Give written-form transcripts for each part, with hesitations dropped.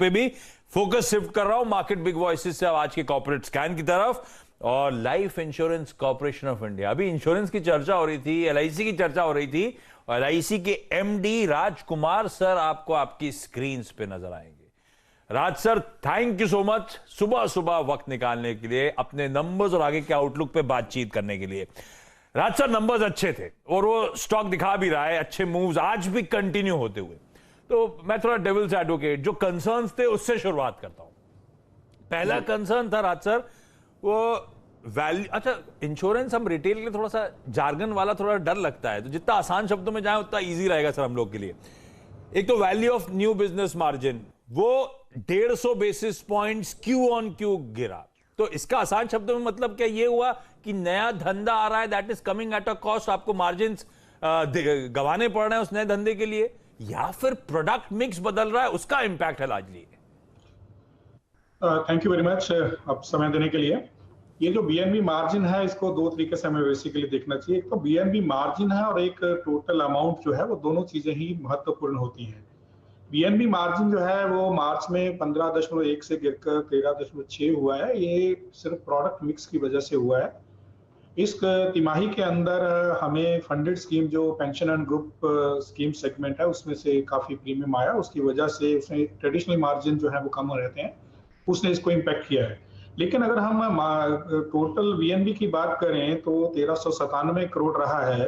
पे भी focus shift कर रहा हूं मार्केट बिग वॉइसेस से आज के कॉर्पोरेट स्कैन की तरफ और life insurance corporation of India. अभी इंश्योरेंस की चर्चा हो रही थी, एलआईसी की चर्चा हो रही थी और एलआईसी के एमडी राजकुमार सर आपको आपकी स्क्रीन पे नजर आएंगे। Raj sir, thank you so much सुबह सुबह वक्त निकालने के लिए, अपने नंबर्स और आगे के आउटलुक पे बातचीत करने के लिए। राज सर, नंबर्स अच्छे थे और वो स्टॉक दिखा भी रहा है, अच्छे मूव्स आज भी कंटिन्यू होते हुए। तो मैं थोड़ा डेविल्स एडवोकेट, जो कंसर्न्स थे उससे शुरुआत करता हूं। पहला कंसर्न था राज सर, वो वैल्यू। अच्छा, इंश्योरेंस हम रिटेल के लिए थोड़ा सा जार्गन वाला थोड़ा डर लगता है, तो जितना आसान शब्दों में जाए उतना इजी रहेगा सर हम लोग के लिए। एक तो value of new business margin, वो 150 basis points Q on Q गिरा। तो इसका आसान शब्दों में मतलब क्या ये हुआ कि नया धंधा आ रहा है, that is coming at a cost, आपको मार्जिन गंवाने पड़ रहे हैं उस नए धंधे के लिए, या फिर प्रोडक्ट मिक्स बदल रहा है उसका इंपैक्ट है largely? Thank you very much अब समय देने के लिए। ये जो बीएनबी मार्जिन है, इसको दो तरीके से हमें बेसिकली देखना चाहिए। एक तो बीएनबी मार्जिन है और एक टोटल अमाउंट जो है, वो दोनों चीजें ही महत्वपूर्ण होती हैं। बीएनबी मार्जिन जो है वो मार्च में 15.1 से गिरकर 13.6 हुआ है। ये सिर्फ प्रोडक्ट मिक्स की वजह से हुआ है। इस तिमाही के अंदर हमें फंडेड स्कीम, जो pension and group scheme segment है, उसमें से काफी प्रीमियम आया। उसकी वजह से उसमें ट्रेडिशनल मार्जिन जो है वो कम रहते हैं, उसने इसको इम्पैक्ट किया है। लेकिन अगर हम टोटल वीएनबी की बात करें तो 1397 करोड़ रहा है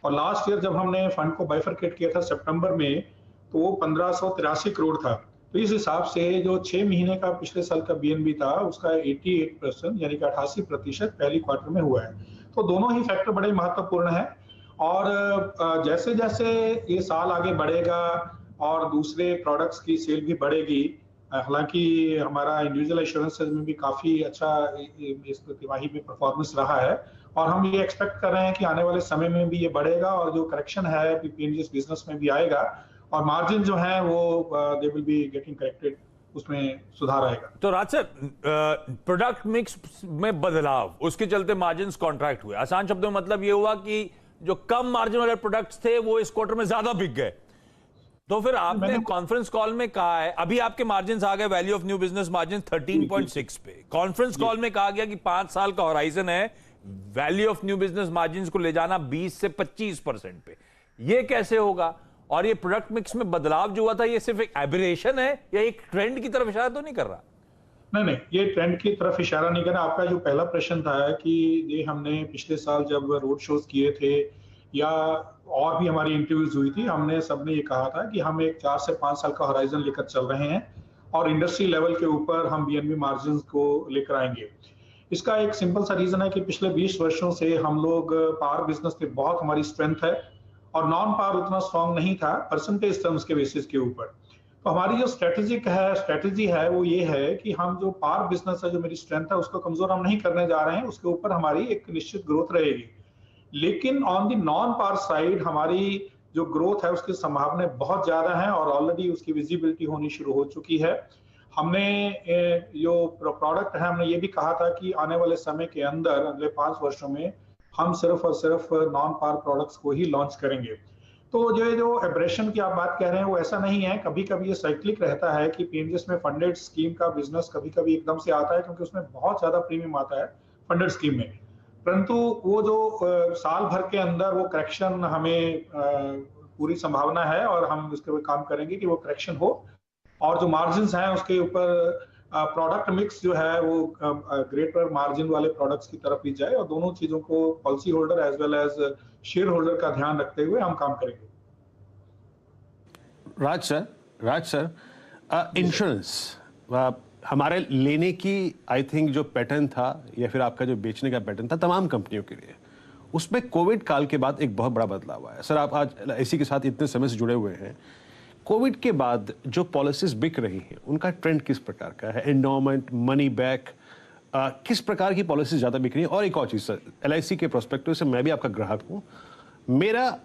और लास्ट ईयर जब हमने फंड को बाइफरकेट किया था सितंबर में, तो वो 1583 करोड़ था। तो इस हिसाब से जो 6 महीने का पिछले साल का बीएनबी था, उसका 88% यानी कि 88% पहली क्वार्टर में हुआ है। तो दोनों ही फैक्टर बड़े महत्वपूर्ण है। और जैसे जैसे ये साल आगे बढ़ेगा और दूसरे प्रोडक्ट्स की सेल भी बढ़ेगी, हालांकि हमारा इंडिविजुअल इंश्योरेंस में भी काफी अच्छा इस तिमाही में परफॉर्मेंस रहा है और हम ये एक्सपेक्ट कर रहे हैं कि आने वाले समय में भी ये बढ़ेगा और जो करेक्शन है पीएनजीएस बिजनेस में भी आएगा और मार्जिन जो है वो they will be getting corrected, उसमें सुधार आएगा। तो राज सर, प्रोडक्ट मिक्स में बदलाव, उसके चलते मार्जिन कॉन्ट्रैक्ट हुए। आसान शब्दों में मतलब ये हुआ कि जो कम मार्जिन वाले प्रोडक्ट्स थे वो इस क्वार्टर में ज्यादा बिक गए। तो फिर आपने कॉन्फ्रेंस कॉल में कहा है, अभी आपके मार्जिन आ गए value of new business margin 13.6 पे। कॉन्फ्रेंस कॉल में कहा गया कि 5 साल का होराइजन है, value of new business margin को ले जाना 20 से 25% पे। ये कैसे होगा? और ये प्रोडक्ट मिक्स में बदलाव जो हुआ था, ये सिर्फ एक एबरेशन है या एक ट्रेंड की तरफ इशारा तो नहीं कर रहा? नहीं, ये ट्रेंड की तरफ इशारा नहीं कर रहा। आपका जो पहला प्रश्न था कि ये हमने पिछले साल जब रोड शोज किए थे या और भी हमारी इंटरव्यूज हुई थी, हमने सबने ये कहा था कि हम एक 4 से 5 साल का होराइजन लेकर चल रहे हैं और इंडस्ट्री लेवल के ऊपर हम बीएनबी मार्जिन को लेकर आएंगे। इसका एक सिंपल सा रीजन है कि पिछले 20 वर्षों से हम लोग पावर बिजनेस में बहुत हमारी स्ट्रेंथ है और नॉन पावर उतना स्ट्रॉन्ग नहीं था परसेंटेज टर्म्स के बेसिस के ऊपर। तो हमारी जो स्ट्रेटेजी है वो ये है कि हम जो पावर बिजनेस है, जो मेरी स्ट्रेंथ है, उसको कमजोर हम नहीं करने जा रहे हैं। उसके ऊपर हमारी एक निश्चित ग्रोथ रहेगी, लेकिन on the non power side हमारी जो ग्रोथ है उसकी संभावना बहुत ज्यादा है और ऑलरेडी उसकी विजिबिलिटी होनी शुरू हो चुकी है। हमने जो प्रोडक्ट है, हमने ये भी कहा था कि आने वाले समय के अंदर अगले 5 वर्षों में हम सिर्फ और सिर्फ नॉन पावर प्रोडक्ट्स को ही लॉन्च करेंगे। तो जो एब्रेशन की आप बात कह रहे हैं वो ऐसा नहीं है। कभी कभी ये साइक्लिक रहता है कि पीएनजीएस में फंडेड स्कीम का बिजनेस कभी कभी एकदम से आता है क्योंकि उसमें बहुत ज्यादा प्रीमियम आता है फंडेड स्कीम में, परंतु वो जो साल भर के अंदर वो करेक्शन हमें पूरी संभावना है और हम उसके ऊपर काम करेंगे कि वो करेक्शन हो और जो मार्जिन्स हैं उसके ऊपर प्रोडक्ट मिक्स जो है वो ग्रेटर मार्जिन वाले प्रोडक्ट्स की तरफ ही जाए और दोनों चीजों को policyholder as well as shareholder का ध्यान रखते हुए हम काम करेंगे। राज सर, इंश्योरेंस हमारे लेने की आई थिंक जो पैटर्न था या फिर आपका जो बेचने का पैटर्न था तमाम कंपनियों के लिए, उसमें कोविड काल के बाद एक बहुत बड़ा बदलाव आया। सर, आप आज एलआईसी के साथ इतने समय से जुड़े हुए हैं, कोविड के बाद जो पॉलिसीज बिक रही हैं उनका ट्रेंड किस प्रकार का है? एंडोमेंट, मनी बैक, किस प्रकार की पॉलिसीज ज्यादा बिक रही है? और एक और चीज सर, एलआईसी के प्रोस्पेक्टिव से मैं भी आपका ग्राहक हूं, मेरा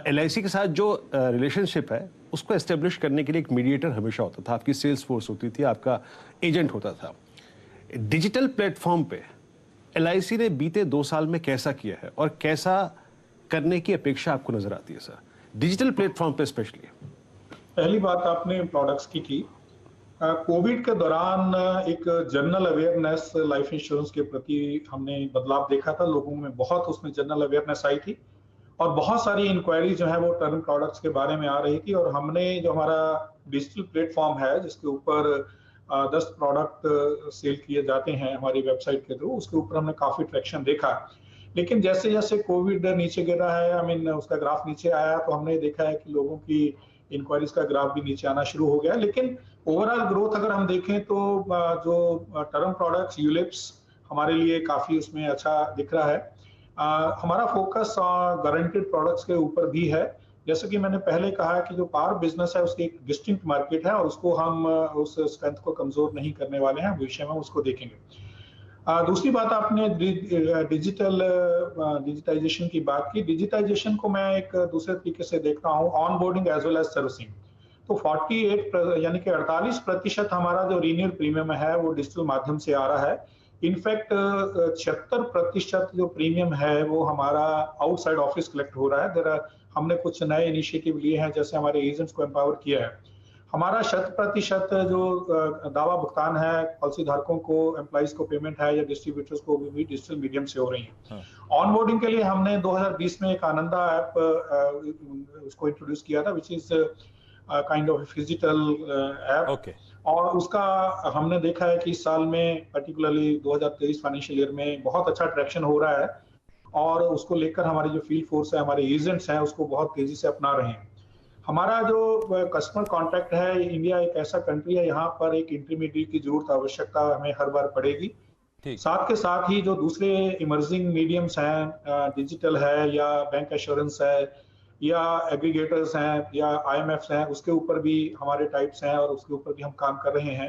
एलआईसी के साथ जो रिलेशनशिप है उसको एस्टेब्लिश करने के लिए एक मीडिएटर हमेशा होता था, आपकी सेल्स फोर्स होती थी, आपका एजेंट होता था। डिजिटल प्लेटफॉर्म पे एलआईसी ने बीते 2 साल में कैसा किया है और कैसा करने की अपेक्षा आपको नजर आती है सर, डिजिटल प्लेटफॉर्म पे स्पेशली? पहली बात आपने प्रोडक्ट्स की कोविड के दौरान एक जनरल अवेयरनेस लाइफ इंश्योरेंस के प्रति हमने बदलाव देखा था। लोगों में बहुत उसमें जनरल अवेयरनेस आई थी और बहुत सारी इंक्वायरी जो है वो टर्म प्रोडक्ट्स के बारे में आ रही थी। और हमने जो हमारा डिजिटल प्लेटफॉर्म है जिसके ऊपर 10 प्रोडक्ट सेल किए जाते हैं हमारी वेबसाइट के थ्रू, उसके ऊपर हमने काफी ट्रैक्शन देखा। लेकिन जैसे जैसे कोविड नीचे गिरा है, आई मीन उसका ग्राफ नीचे आया, तो हमने देखा है कि लोगों की इंक्वायरीज का ग्राफ भी नीचे आना शुरू हो गया। लेकिन ओवरऑल ग्रोथ अगर हम देखें तो जो टर्म प्रोडक्ट्स यूलिप्स हमारे लिए काफी उसमें अच्छा दिख रहा है। हमारा फोकस गारंटेड प्रोडक्ट्स के ऊपर भी है। जैसे कि मैंने पहले कहा कि जो पावर बिजनेस है उसकी एक डिस्टिंक्ट मार्केट है और उसको हम उस स्ट्रेंथ को कमजोर नहीं करने वाले हैं, भविष्य में उसको देखेंगे। दूसरी बात, आपने डिजिटाइजेशन की बात की। डिजिटाइजेशन को मैं एक दूसरे तरीके से देखता हूँ, onboarding as well as servicing. तो 48 यानी कि 48% हमारा जो रीन्यूअल प्रीमियम है वो डिजिटल माध्यम से आ रहा है। इनफैक्ट 76% जो प्रीमियम है वो हमारा आउटसाइड ऑफिस कलेक्ट हो रहा है। हमने कुछ नए इनिशिएटिव लिए हैं, जैसे हमारे एजेंट्स को एम्पावर किया है। हमारा 100% जो दावा भुगतान है पॉलिसी धारकों को, एम्प्लॉइज को पेमेंट है या डिस्ट्रीब्यूटर्स को भी डिजिटल मीडियम से हो रही है। ऑनबोर्डिंग के लिए हमने 2020 में एक आनंदा ऐप उसको इंट्रोड्यूस किया था, which is kind of physical app. और उसका हमने देखा है कि इस साल में पर्टिकुलरली 2023 फाइनेंशियल ईयर में बहुत अच्छा ट्रैक्शन हो रहा है और उसको लेकर हमारी जो फील्ड फोर्स है, हमारे एजेंट्स हैं, उसको बहुत तेजी से अपना रहे हैं। हमारा जो कस्टमर कॉन्टैक्ट है, इंडिया एक ऐसा कंट्री है, यहाँ पर एक इंटरमीडिएट की जरूरत, आवश्यकता हमें हर बार पड़ेगी। साथ के साथ ही जो दूसरे इमर्जिंग मीडियम्स हैं, डिजिटल है या बैंक एश्योरेंस है या एग्रीगेटर्स हैं या आईएमएफ्स हैं, उसके ऊपर भी हमारे टाइप्स हैं और उसके ऊपर भी हम काम कर रहे हैं।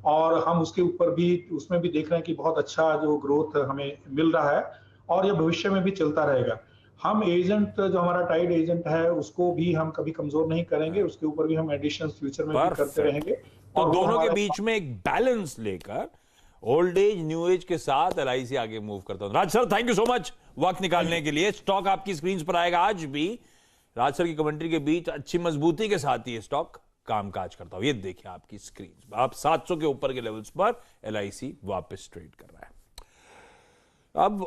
और हम उसके ऊपर भी, उसमें भी देख रहे हैं कि बहुत अच्छा जो ग्रोथ हमें मिल रहा है और ये भविष्य में भी चलता रहेगा। हम एजेंट, जो हमारा टाइड एजेंट है, उसको भी हम कभी कमजोर नहीं करेंगे, उसके ऊपर भी हम एडिशन फ्यूचर में भी करते रहेंगे। तो दोनों के बीच में एक बैलेंस लेकर ओल्ड एज न्यू एज के साथ एलआईसी आगे मूव करता हूं। Raj sir, thank you so much वक्त निकालने के लिए। स्टॉक आपकी स्क्रीन पर आएगा आज भी। राज सर की कमेंट्री के बीच अच्छी मजबूती के साथ ही स्टॉक कामकाज करता हूं। ये देखिए आपकी स्क्रीन, आप 700 के ऊपर के लेवल्स पर एलआईसी वापस ट्रेड कर रहा है। अब